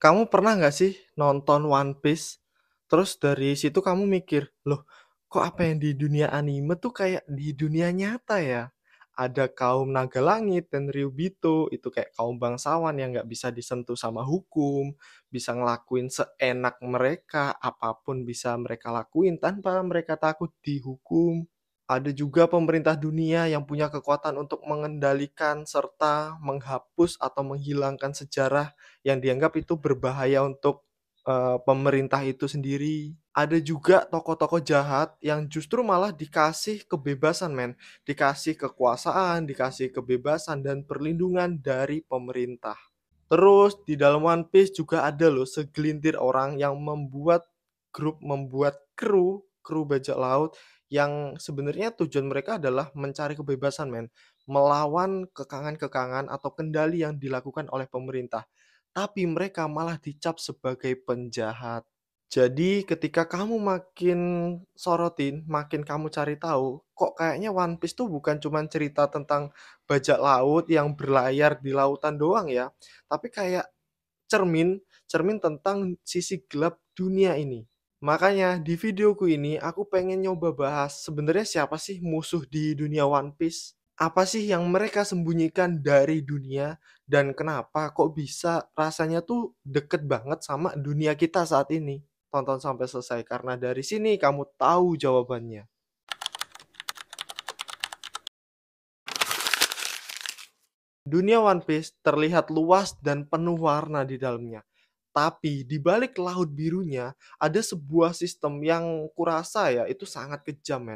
Kamu pernah nggak sih nonton One Piece, terus dari situ kamu mikir, "Loh, kok apa yang di dunia anime tuh kayak di dunia nyata ya?" Ada kaum naga langit dan Ryubito, itu kayak kaum bangsawan yang nggak bisa disentuh sama hukum, bisa ngelakuin seenak mereka, apapun bisa mereka lakuin tanpa mereka takut dihukum. Ada juga pemerintah dunia yang punya kekuatan untuk mengendalikan serta menghapus atau menghilangkan sejarah yang dianggap itu berbahaya untuk, pemerintah itu sendiri. Ada juga tokoh-tokoh jahat yang justru malah dikasih kebebasan dikasih kekuasaan, dikasih kebebasan dan perlindungan dari pemerintah. Terus di dalam One Piece juga ada loh segelintir orang yang membuat kru bajak laut yang sebenarnya tujuan mereka adalah mencari kebebasan melawan kekangan-kekangan atau kendali yang dilakukan oleh pemerintah. Tapi mereka malah dicap sebagai penjahat. Jadi ketika kamu makin sorotin, makin kamu cari tahu, kok kayaknya One Piece tuh bukan cuman cerita tentang bajak laut yang berlayar di lautan doang ya, tapi kayak cermin cermin tentang sisi gelap dunia ini. Makanya di videoku ini aku pengen nyoba bahas sebenarnya siapa sih musuh di dunia One Piece? Apa sih yang mereka sembunyikan dari dunia dan kenapa kok bisa rasanya tuh deket banget sama dunia kita saat ini? Tonton sampai selesai karena dari sini kamu tahu jawabannya. Dunia One Piece terlihat luas dan penuh warna di dalamnya. Tapi di balik laut birunya ada sebuah sistem yang kurasa ya itu sangat kejam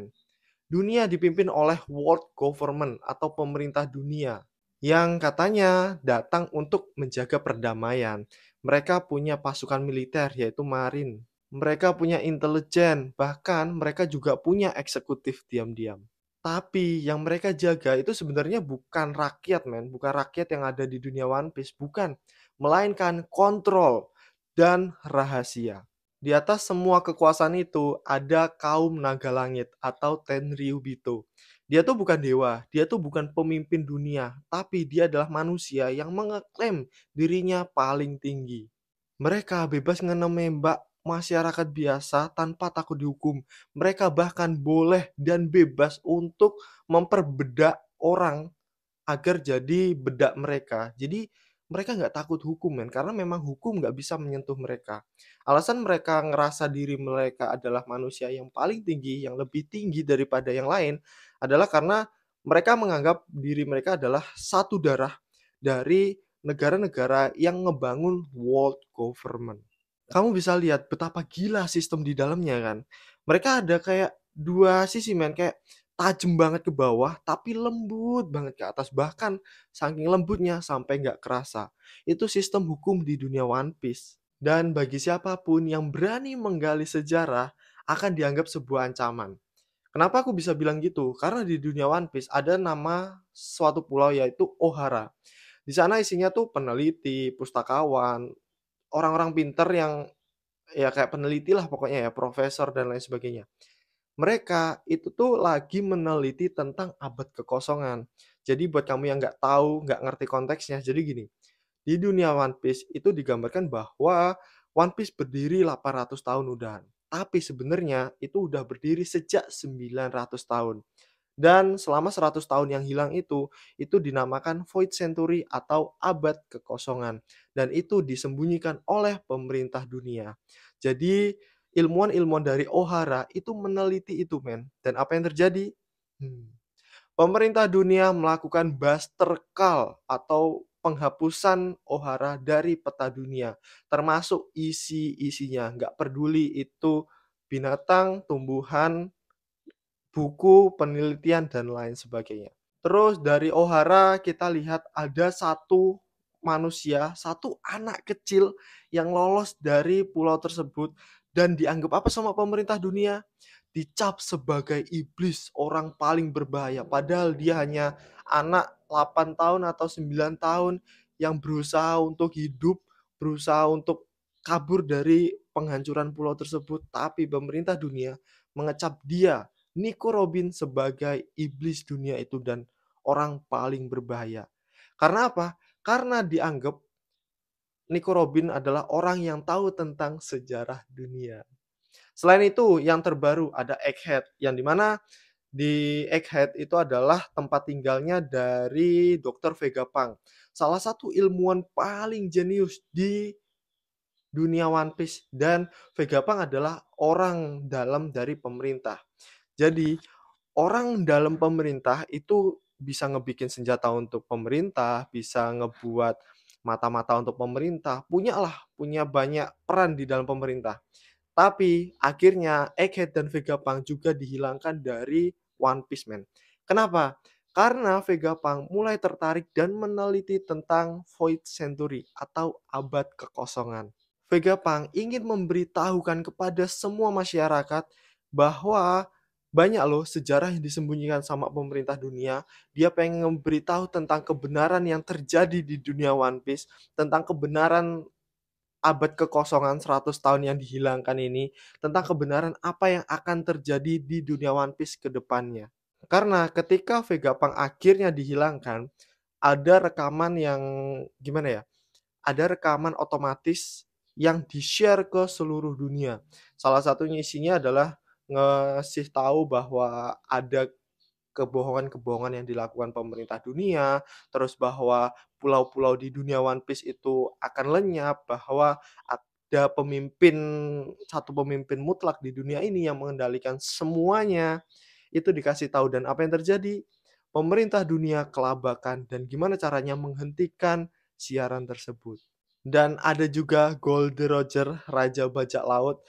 Dunia dipimpin oleh World Government atau pemerintah dunia yang katanya datang untuk menjaga perdamaian. Mereka punya pasukan militer yaitu Marine. Mereka punya intelijen, bahkan mereka juga punya eksekutif diam-diam. Tapi yang mereka jaga itu sebenarnya bukan rakyat bukan rakyat yang ada di dunia One Piece, bukan. Melainkan kontrol dan rahasia. Di atas semua kekuasaan itu ada kaum naga langit atau Tenryubito. Dia tuh bukan dewa, dia tuh bukan pemimpin dunia, tapi dia adalah manusia yang mengeklaim dirinya paling tinggi. Mereka bebas menembak masyarakat biasa tanpa takut dihukum. Mereka bahkan boleh dan bebas untuk memperbedak orang agar jadi bedak mereka. Jadi mereka nggak takut hukum karena memang hukum nggak bisa menyentuh mereka. Alasan mereka ngerasa diri mereka adalah manusia yang paling tinggi, yang lebih tinggi daripada yang lain, adalah karena mereka menganggap diri mereka adalah satu darah dari negara-negara yang ngebangun world government. Kamu bisa lihat betapa gila sistem di dalamnya kan. Mereka ada kayak 2 sisi kayak tajam banget ke bawah, tapi lembut banget ke atas, bahkan saking lembutnya sampai nggak kerasa. Itu sistem hukum di dunia One Piece. Dan bagi siapapun yang berani menggali sejarah, akan dianggap sebuah ancaman. Kenapa aku bisa bilang gitu? Karena di dunia One Piece ada nama suatu pulau yaitu Ohara. Di sana isinya tuh peneliti, pustakawan, orang-orang pinter yang ya kayak peneliti lah pokoknya ya, profesor dan lain sebagainya. Mereka itu tuh lagi meneliti tentang abad kekosongan. Jadi buat kamu yang nggak tahu, nggak ngerti konteksnya, jadi gini, di dunia One Piece itu digambarkan bahwa One Piece berdiri 800 tahun udahan. Tapi sebenarnya itu udah berdiri sejak 900 tahun. Dan selama 100 tahun yang hilang itu dinamakan Void Century atau abad kekosongan. Dan itu disembunyikan oleh pemerintah dunia. Jadi ilmuwan-ilmuwan dari Ohara itu meneliti itu Dan apa yang terjadi? Hmm. Pemerintah dunia melakukan Buster Call atau penghapusan Ohara dari peta dunia, termasuk isi-isinya. Nggak peduli itu binatang, tumbuhan, buku, penelitian, dan lain sebagainya. Terus dari Ohara kita lihat ada satu manusia, satu anak kecil yang lolos dari pulau tersebut dan dianggap apa sama pemerintah dunia? Dicap sebagai iblis, orang paling berbahaya. Padahal dia hanya anak 8 tahun atau 9 tahun yang berusaha untuk hidup, berusaha untuk kabur dari penghancuran pulau tersebut. Tapi pemerintah dunia mengecap dia Nico Robin sebagai iblis dunia itu dan orang paling berbahaya. Karena apa? Karena dianggap Nico Robin adalah orang yang tahu tentang sejarah dunia. Selain itu, yang terbaru ada Egghead, yang di mana di Egghead itu adalah tempat tinggalnya dari Dokter Vegapunk, salah satu ilmuwan paling jenius di dunia One Piece, dan Vegapunk adalah orang dalam dari pemerintah. Jadi, orang dalam pemerintah itu bisa ngebikin senjata untuk pemerintah, bisa ngebuat mata-mata untuk pemerintah, punya banyak peran di dalam pemerintah. Tapi akhirnya Egghead dan Vegapunk juga dihilangkan dari One Piece, men. Kenapa? Karena Vegapunk mulai tertarik dan meneliti tentang Void Century atau abad kekosongan. Vegapunk ingin memberitahukan kepada semua masyarakat bahwa banyak loh sejarah yang disembunyikan sama pemerintah dunia. Dia pengen memberitahu tentang kebenaran yang terjadi di dunia One Piece, tentang kebenaran abad kekosongan 100 tahun yang dihilangkan ini, tentang kebenaran apa yang akan terjadi di dunia One Piece ke depannya. Karena ketika Vegapunk akhirnya dihilangkan, ada rekaman yang gimana ya, ada rekaman otomatis yang di-share ke seluruh dunia. Salah satunya isinya adalah ngasih tahu bahwa ada kebohongan-kebohongan yang dilakukan pemerintah dunia, terus bahwa pulau-pulau di dunia One Piece itu akan lenyap, bahwa ada satu pemimpin mutlak di dunia ini yang mengendalikan semuanya. Itu dikasih tahu, dan apa yang terjadi? Pemerintah dunia kelabakan dan gimana caranya menghentikan siaran tersebut. Dan ada juga Gold Roger, raja bajak laut.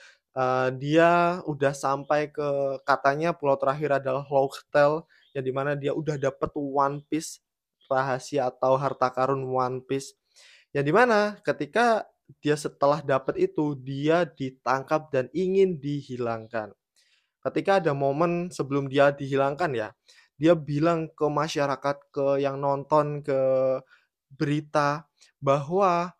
Dia udah sampai ke, katanya pulau terakhir adalah Lothal, yang dimana dia udah dapet One Piece, rahasia atau harta karun One Piece. Yang dimana ketika dia setelah dapat itu, dia ditangkap dan ingin dihilangkan. Ketika ada momen sebelum dia dihilangkan ya, dia bilang ke masyarakat, ke yang nonton, ke berita bahwa,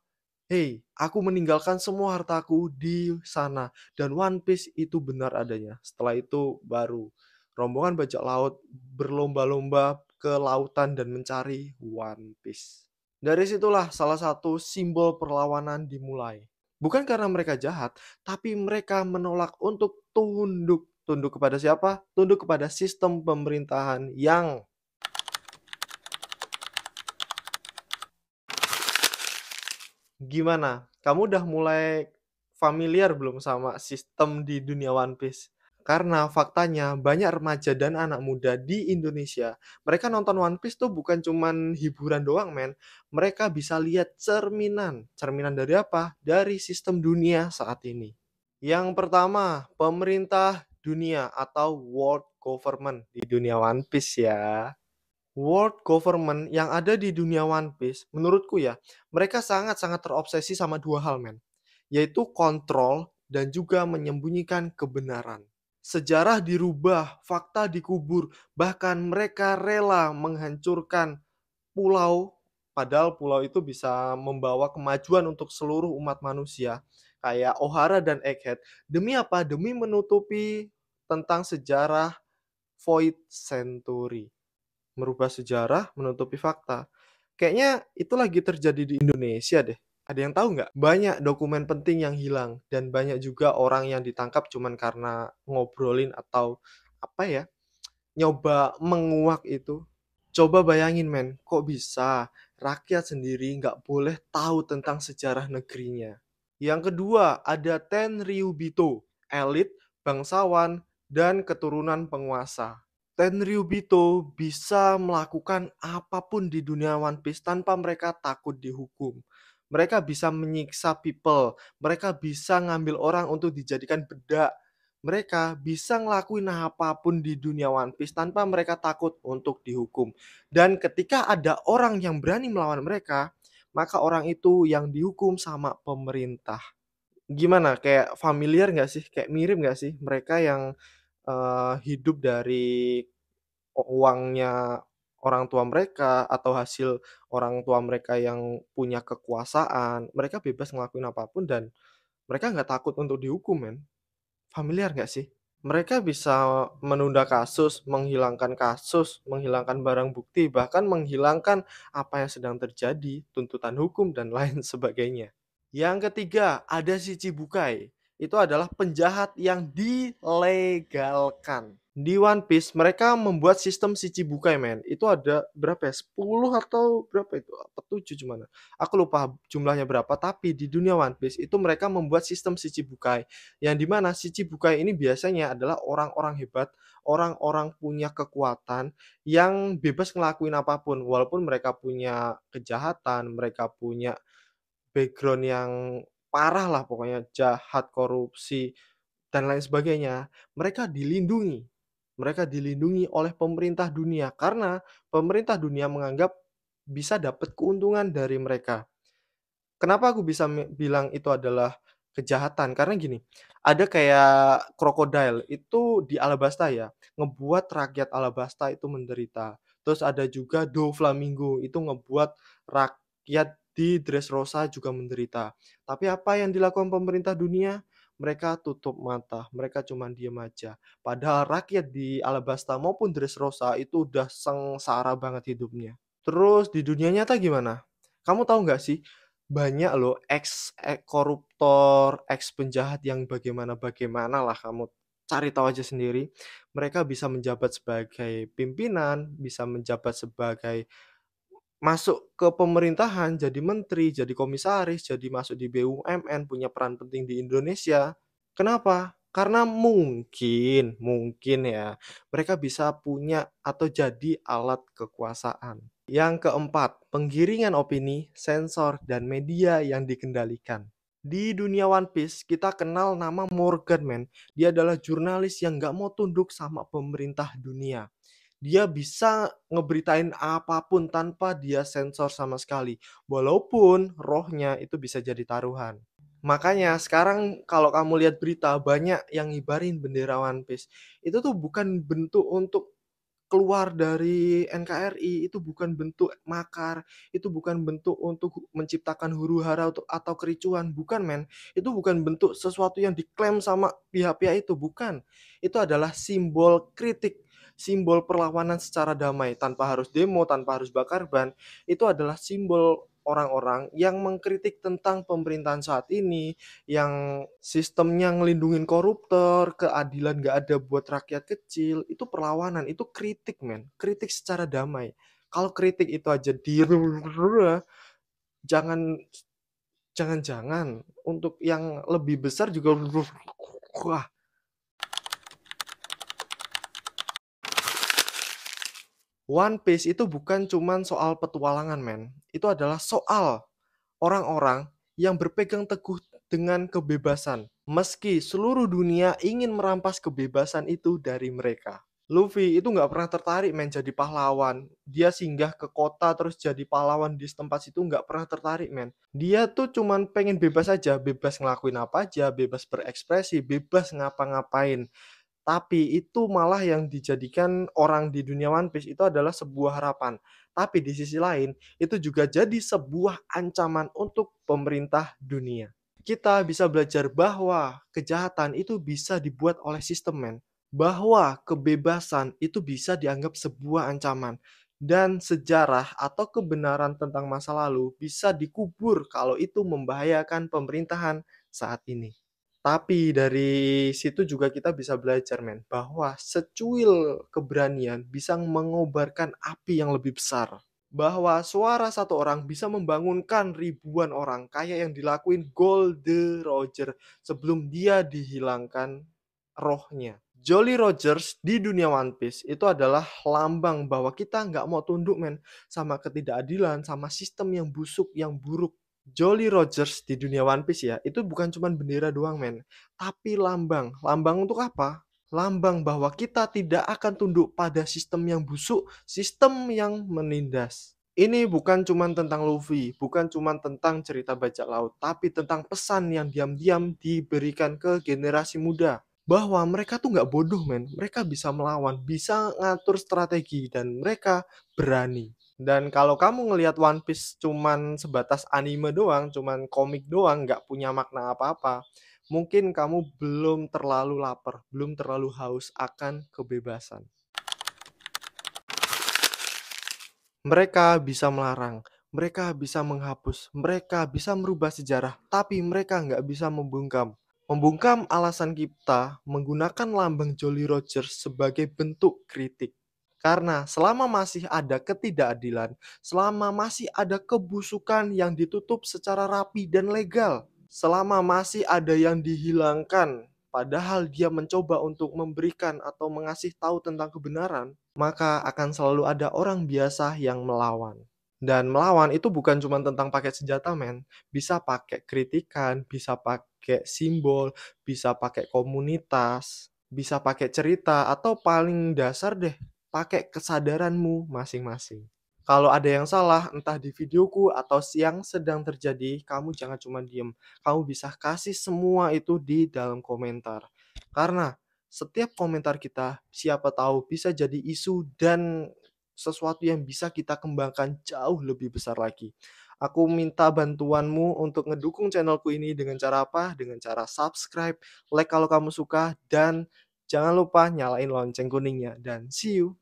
"Hei, aku meninggalkan semua hartaku di sana dan One Piece itu benar adanya." Setelah itu baru rombongan bajak laut berlomba-lomba ke lautan dan mencari One Piece. Dari situlah salah satu simbol perlawanan dimulai. Bukan karena mereka jahat, tapi mereka menolak untuk tunduk. Tunduk kepada siapa? Tunduk kepada sistem pemerintahan yang gimana? Kamu udah mulai familiar belum sama sistem di dunia One Piece? Karena faktanya banyak remaja dan anak muda di Indonesia, mereka nonton One Piece tuh bukan cuman hiburan doang, men. Mereka bisa lihat cerminan. Cerminan dari apa? Dari sistem dunia saat ini. Yang pertama, pemerintah dunia atau world government di dunia One Piece ya. World government yang ada di dunia One Piece, menurutku ya, mereka sangat-sangat terobsesi sama dua hal, men. Yaitu kontrol dan juga menyembunyikan kebenaran. Sejarah dirubah, fakta dikubur, bahkan mereka rela menghancurkan pulau, padahal pulau itu bisa membawa kemajuan untuk seluruh umat manusia, kayak Ohara dan Egghead. Demi apa? Demi menutupi tentang sejarah Void Century. Merubah sejarah, menutupi fakta. Kayaknya itu lagi terjadi di Indonesia deh. Ada yang tahu nggak? Banyak dokumen penting yang hilang dan banyak juga orang yang ditangkap cuman karena ngobrolin atau apa ya, nyoba menguak itu. Coba bayangin, men, kok bisa rakyat sendiri nggak boleh tahu tentang sejarah negerinya. Yang kedua, ada Tenryubito, elit, bangsawan, dan keturunan penguasa. Tenryubito bisa melakukan apapun di dunia One Piece tanpa mereka takut dihukum. Mereka bisa menyiksa people, mereka bisa ngambil orang untuk dijadikan bedak. Mereka bisa ngelakuin apapun di dunia One Piece tanpa mereka takut untuk dihukum. Dan ketika ada orang yang berani melawan mereka, maka orang itu yang dihukum sama pemerintah. Gimana? Kayak familiar nggak sih? Kayak mirip nggak sih mereka yang hidup dari uangnya orang tua mereka atau hasil orang tua mereka yang punya kekuasaan, mereka bebas ngelakuin apapun dan mereka nggak takut untuk dihukum, men. Familiar nggak sih? Mereka bisa menunda kasus, menghilangkan barang bukti, bahkan menghilangkan apa yang sedang terjadi, tuntutan hukum dan lain sebagainya. Yang ketiga, ada Shichibukai. Itu adalah penjahat yang dilegalkan. Di One Piece mereka membuat sistem Shichibukai, men. Itu ada berapa ya? 10 atau berapa itu? Apa 7 cuman. Aku lupa jumlahnya berapa, tapi di dunia One Piece itu mereka membuat sistem Shichibukai. Yang dimana Shichibukai ini biasanya adalah orang-orang hebat, orang-orang punya kekuatan yang bebas ngelakuin apapun. Walaupun mereka punya kejahatan, mereka punya background yang parah lah pokoknya, jahat, korupsi, dan lain sebagainya, mereka dilindungi oleh pemerintah dunia karena pemerintah dunia menganggap bisa dapat keuntungan dari mereka. Kenapa aku bisa bilang itu adalah kejahatan? Karena gini, ada kayak krokodil itu di Alabasta ya, ngebuat rakyat Alabasta itu menderita. Terus ada juga Doflamingo itu ngebuat rakyat di Dressrosa juga menderita. Tapi apa yang dilakukan pemerintah dunia? Mereka tutup mata, mereka cuma diem aja. Padahal rakyat di Alabasta maupun Dressrosa itu udah sengsara banget hidupnya. Terus di dunia nyata gimana? Kamu tahu nggak sih, banyak loh koruptor, ex penjahat yang bagaimana-bagaimana lah kamu cari tahu aja sendiri. Mereka bisa menjabat sebagai pimpinan, bisa menjabat sebagai masuk ke pemerintahan, jadi menteri, jadi komisaris, jadi masuk di BUMN, punya peran penting di Indonesia. Kenapa? Karena mungkin ya, mereka bisa punya atau jadi alat kekuasaan. Yang keempat, penggiringan opini, sensor, dan media yang dikendalikan. Di dunia One Piece, kita kenal nama Morgan, man. Dia adalah jurnalis yang nggak mau tunduk sama pemerintah dunia. Dia bisa ngeberitain apapun tanpa dia sensor sama sekali. Walaupun rohnya itu bisa jadi taruhan. Makanya sekarang kalau kamu lihat berita banyak yang ngibarin bendera One Piece. Itu tuh bukan bentuk untuk keluar dari NKRI, itu bukan bentuk makar, itu bukan bentuk untuk menciptakan huru-hara atau kericuhan, bukan, men. Itu bukan bentuk sesuatu yang diklaim sama pihak-pihak itu, bukan. Itu adalah simbol kritik, simbol perlawanan secara damai, tanpa harus demo, tanpa harus bakar ban. Itu adalah simbol orang-orang yang mengkritik tentang pemerintahan saat ini, yang sistemnya ngelindungin koruptor, keadilan nggak ada buat rakyat kecil, itu perlawanan, itu kritik, men. Kritik secara damai. Kalau kritik itu aja di jangan jangan-jangan untuk yang lebih besar juga wah. One Piece itu bukan cuman soal petualangan, men. Itu adalah soal orang-orang yang berpegang teguh dengan kebebasan, meski seluruh dunia ingin merampas kebebasan itu dari mereka. Luffy itu nggak pernah tertarik men jadi pahlawan. Dia singgah ke kota terus jadi pahlawan di tempat situ nggak pernah tertarik men. Dia tuh cuman pengen bebas aja, bebas ngelakuin apa aja, bebas berekspresi, bebas ngapa-ngapain. Tapi itu malah yang dijadikan orang di dunia One Piece itu adalah sebuah harapan. Tapi di sisi lain, itu juga jadi sebuah ancaman untuk pemerintah dunia. Kita bisa belajar bahwa kejahatan itu bisa dibuat oleh sistem, men. Bahwa kebebasan itu bisa dianggap sebuah ancaman. Dan sejarah atau kebenaran tentang masa lalu bisa dikubur kalau itu membahayakan pemerintahan saat ini. Tapi dari situ juga kita bisa belajar men, bahwa secuil keberanian bisa mengobarkan api yang lebih besar. Bahwa suara satu orang bisa membangunkan ribuan orang, kayak yang dilakuin Gold Roger sebelum dia dihilangkan rohnya. Jolly Rogers di dunia One Piece itu adalah lambang bahwa kita nggak mau tunduk men sama ketidakadilan, sama sistem yang busuk, yang buruk. Jolly Rogers di dunia One Piece ya, itu bukan cuma bendera doang men, tapi lambang. Lambang untuk apa? Lambang bahwa kita tidak akan tunduk pada sistem yang busuk, sistem yang menindas. Ini bukan cuma tentang Luffy, bukan cuma tentang cerita bajak laut, tapi tentang pesan yang diam-diam diberikan ke generasi muda. Bahwa mereka tuh nggak bodoh men, mereka bisa melawan, bisa ngatur strategi, dan mereka berani. Dan kalau kamu ngelihat One Piece cuman sebatas anime doang, cuman komik doang, nggak punya makna apa-apa, mungkin kamu belum terlalu lapar, belum terlalu haus akan kebebasan. Mereka bisa melarang, Mereka bisa menghapus, mereka bisa merubah sejarah, tapi mereka nggak bisa membungkam. Membungkam alasan kita menggunakan lambang Jolly Roger sebagai bentuk kritik. Karena selama masih ada ketidakadilan, selama masih ada kebusukan yang ditutup secara rapi dan legal, selama masih ada yang dihilangkan, padahal dia mencoba untuk memberikan atau mengasih tahu tentang kebenaran, maka akan selalu ada orang biasa yang melawan. Dan melawan itu bukan cuma tentang pakai senjata men, bisa pakai kritikan, bisa pakai simbol, bisa pakai komunitas, bisa pakai cerita, atau paling dasar deh, pakai kesadaranmu masing-masing. Kalau ada yang salah, entah di videoku atau yang sedang terjadi, kamu jangan cuma diem. Kamu bisa kasih semua itu di dalam komentar. Karena setiap komentar kita, siapa tahu bisa jadi isu dan sesuatu yang bisa kita kembangkan jauh lebih besar lagi. Aku minta bantuanmu untuk ngedukung channelku ini dengan cara apa? Dengan cara subscribe, like kalau kamu suka, dan jangan lupa nyalain lonceng kuningnya. Dan see you!